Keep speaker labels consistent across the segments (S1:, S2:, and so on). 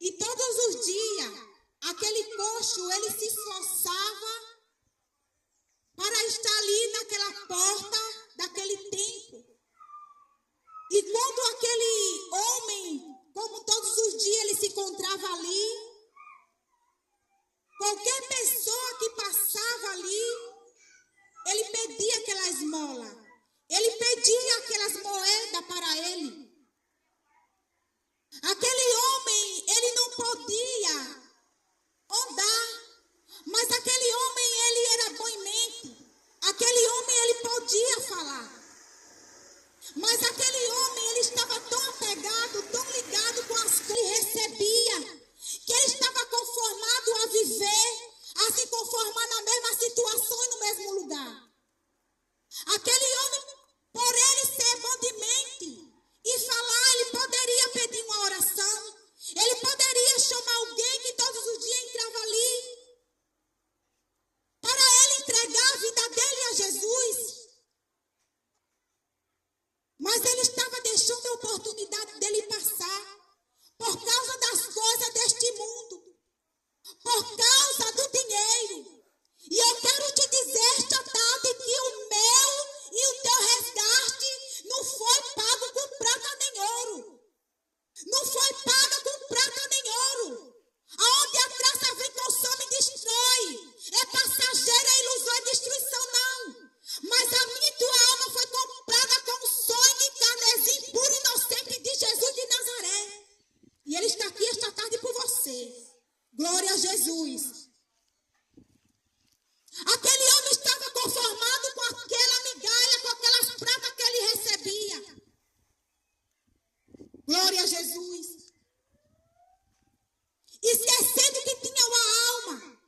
S1: E todos os dias, aquele coxo, ele se esforçava para estar ali naquela porta daquele templo. E quando aquele homem, como todos os dias ele se encontrava ali, qualquer pessoa que passava ali, ele pedia aquela esmola. Ele pedia aquelas moedas para ele. Aquele homem, ele não podia andar, mas aquele homem, ele era bom em mente. Aquele homem, ele podia falar. Mas aquele homem, ele estava tão apegado, tão ligado com as coisas que ele recebia, que ele estava conformado a viver, a se conformar na mesma situação e no mesmo lugar. Aquele homem, por ele ser bom de mente e falar, ele poderia pedir uma oração, ele poderia chamar alguém que todos os dias entrava ali, para ele entregar a vida dele a Jesus. Mas ele estava deixando a oportunidade dele passar por causa das coisas deste mundo, por causa do dinheiro. E eu quero te dizer esta tarde que o meu e o teu resgate não foi pago com prata nem ouro. Não foi pago com prata nem ouro. Aonde a traça vem, consome e destrói. É passageira, é ilusão, é destruição, não. Mas a minha e tua alma foi comprada com sangue carnesim puro e inocente de Jesus de Nazaré. E ele está aqui esta tarde por você. Glória a Jesus. Aquele homem estava conformado com aquela migalha, com aquelas pratas que ele recebia. Glória a Jesus. Esquecendo que tinha uma alma,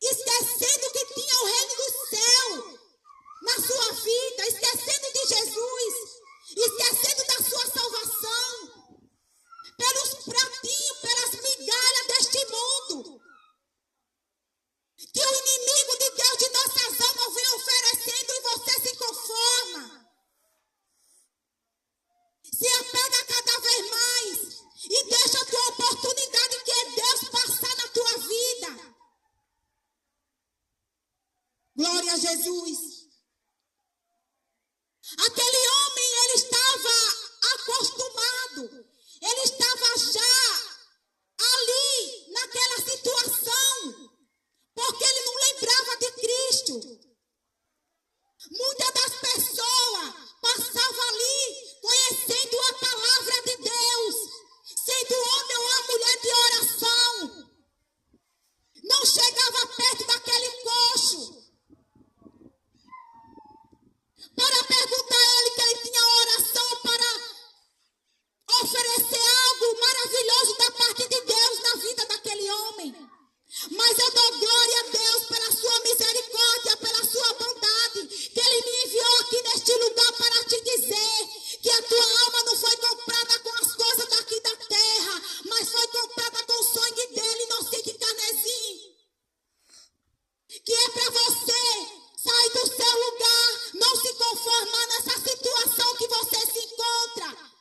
S1: esquecendo que tinha o reino do céu na sua vida, esquecendo de Jesus, esquecendo da sua salvação, pelos pratinhos, pelas migalhas deste mundo, que o inimigo de Deus de nossas almas vem oferecendo e você se conforma. Se apega cada vez mais e deixa a tua oportunidade, que é Deus, passar na tua vida. Glória a Jesus. Aquele homem, ele estava acostumado, ele estava já ali naquela situação, porque ele não lembrava de Cristo. Muitas das pessoas passavam ali conhecendo a palavra de Deus, sendo homem ou uma mulher de oração. Não chegava perto daquele coxo para perguntar a ele que ele tinha oração para oferecer algo maravilhoso da parte de Deus na vida daquele homem. Mas eu dou glória a Deus pela sua misericórdia, pela sua bondade, que ele me enviou aqui neste lugar para te dizer que a tua alma não foi comprada com as coisas daqui da terra, mas foi comprada com o sangue dele, inocente e carnesim. Que é para você sair do seu lugar, não se conformar nessa situação que você se encontra,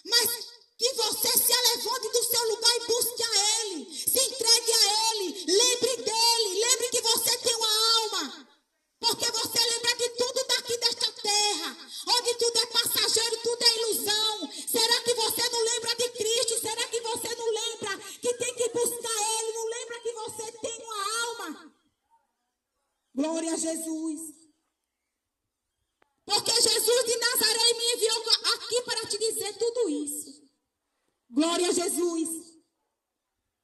S1: mas que você se levante do seu lugar e busque a Ele, se entregue a Ele, lembre dEle, lembre que você tem uma alma, porque você lembra de tudo daqui desta terra, onde tudo é passageiro, tudo é ilusão. Será que você não lembra de Cristo? Será que você não lembra que tem que buscar Ele? Não lembra que você tem uma alma? Glória a Jesus. Porque Jesus de Nazaré me enviou aqui para te dizer tudo isso. Glória a Jesus.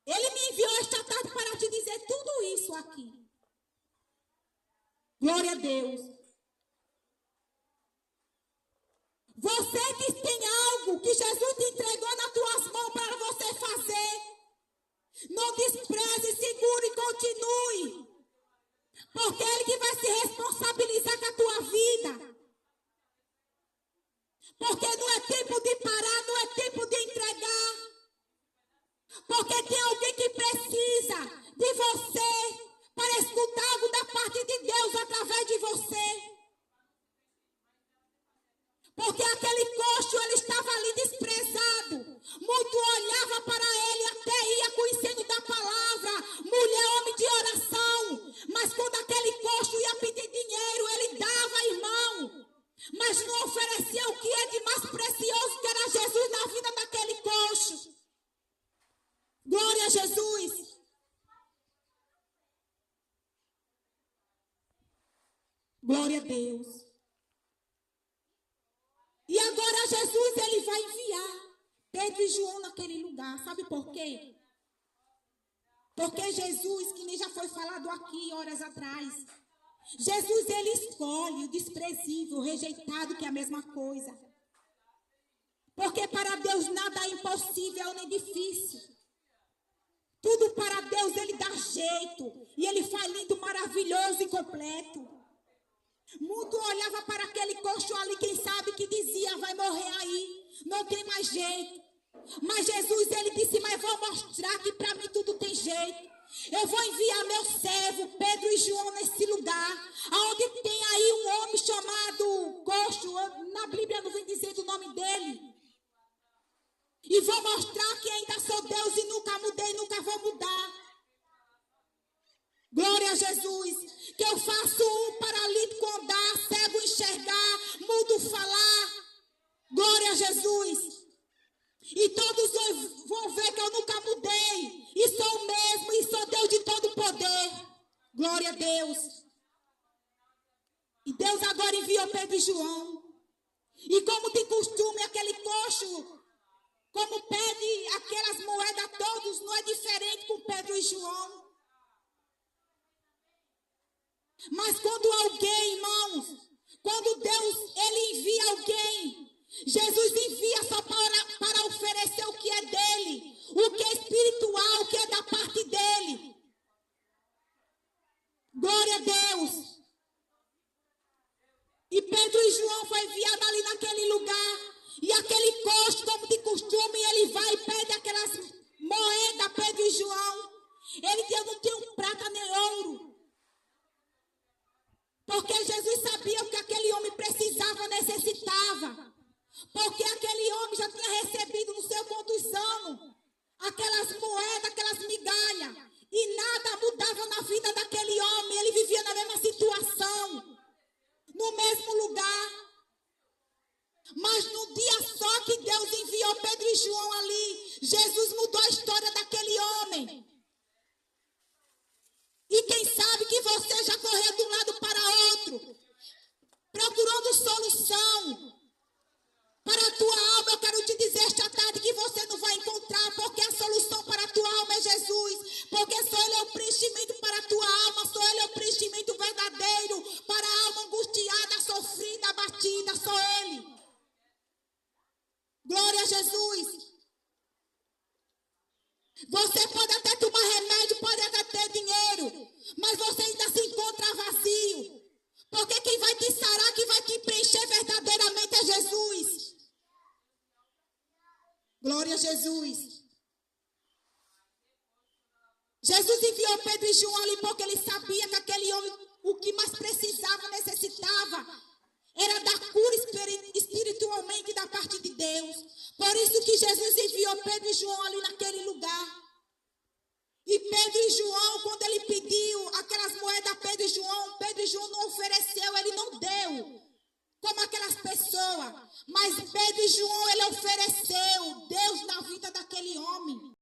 S1: Ele me enviou esta tarde para te dizer tudo isso aqui. Glória a Deus. Você que tem algo que Jesus te entregou nas tuas mãos para você fazer, não despreze, segure e continue. Porque é Ele que vai se responsabilizar com a tua vida. Porque não é tempo de parar, não é tempo de entregar. Porque tem alguém que precisa de você para escutar algo da parte de Deus através de você. Porque aquele coxo, ele estava ali desprezado, coxo. Glória a Jesus. Glória a Deus. E agora Jesus, ele vai enviar Pedro e João naquele lugar. Sabe por quê? Porque Jesus, que nem já foi falado aqui horas atrás, Jesus, ele escolhe o desprezível, o rejeitado, que é a mesma coisa. Porque para Deus nada é impossível nem difícil. Tudo para Deus ele dá jeito. E ele faz lindo, maravilhoso e completo. Muito olhava para aquele coxo ali, quem sabe que dizia, vai morrer aí, não tem mais jeito. Mas Jesus, ele disse, mas vou mostrar que para mim tudo tem jeito. Eu vou enviar meu servo, Pedro e João, nesse lugar, onde tem aí um homem chamado coxo, na Bíblia não vem dizendo o nome dele. E vou mostrar que ainda sou Deus e nunca mudei, nunca vou mudar. Glória a Jesus. Que eu faço um paralítico andar, cego enxergar, mudo falar. Glória a Jesus. E todos vão ver que eu nunca mudei. E sou o mesmo, e sou Deus de todo poder. Glória a Deus. E Deus agora enviou Pedro e João. E como de costume, aquele coxo, como pede aquelas moedas a todos, não é diferente com Pedro e João. Mas quando alguém, irmãos, quando Deus, ele envia alguém, Jesus envia só para oferecer o que é dele, o que é espiritual, o que é da parte dele. Glória a Deus. E Pedro e João foi enviado ali naquele lugar. E aquele coxo, como de costume, ele vai e pede aquelas moedas, Pedro e João. Ele diz, eu não tenho prata nem ouro. Porque Jesus sabia o que aquele homem precisava, necessitava. Porque aquele homem já tinha recebido não sei quantos anos aquelas moedas, aquelas migalhas. E nada mudava na vida daquele homem. Ele vivia na mesma situação, no mesmo lugar. Mas no dia só que Deus enviou Pedro e João ali, Jesus mudou a história daquele homem. E quem sabe que você já correu de um lado para outro, procurando solução para a tua alma. Eu quero te dizer esta tarde que você não vai encontrar, porque a solução para a tua alma é Jesus. Porque só Ele é o preenchimento para a tua alma, só Ele é o preenchimento verdadeiro para a alma angustiada, sofrida, abatida, só Ele. Glória a Jesus. Você pode até tomar remédio, pode até ter dinheiro, mas você ainda se encontra vazio. Porque quem vai te sarar, quem vai te preencher verdadeiramente é Jesus. Glória a Jesus. Jesus enviou Pedro e João ali porque ele sabia que aquele homem, o que mais precisava, necessitava, era da cura espiritualmente da parte de Deus. Por isso que Jesus enviou Pedro e João ali naquele lugar. E Pedro e João, quando ele pediu aquelas moedas a Pedro e João não ofereceu, ele não deu, como aquelas pessoas. Mas Pedro e João, ele ofereceu Deus na vida daquele homem.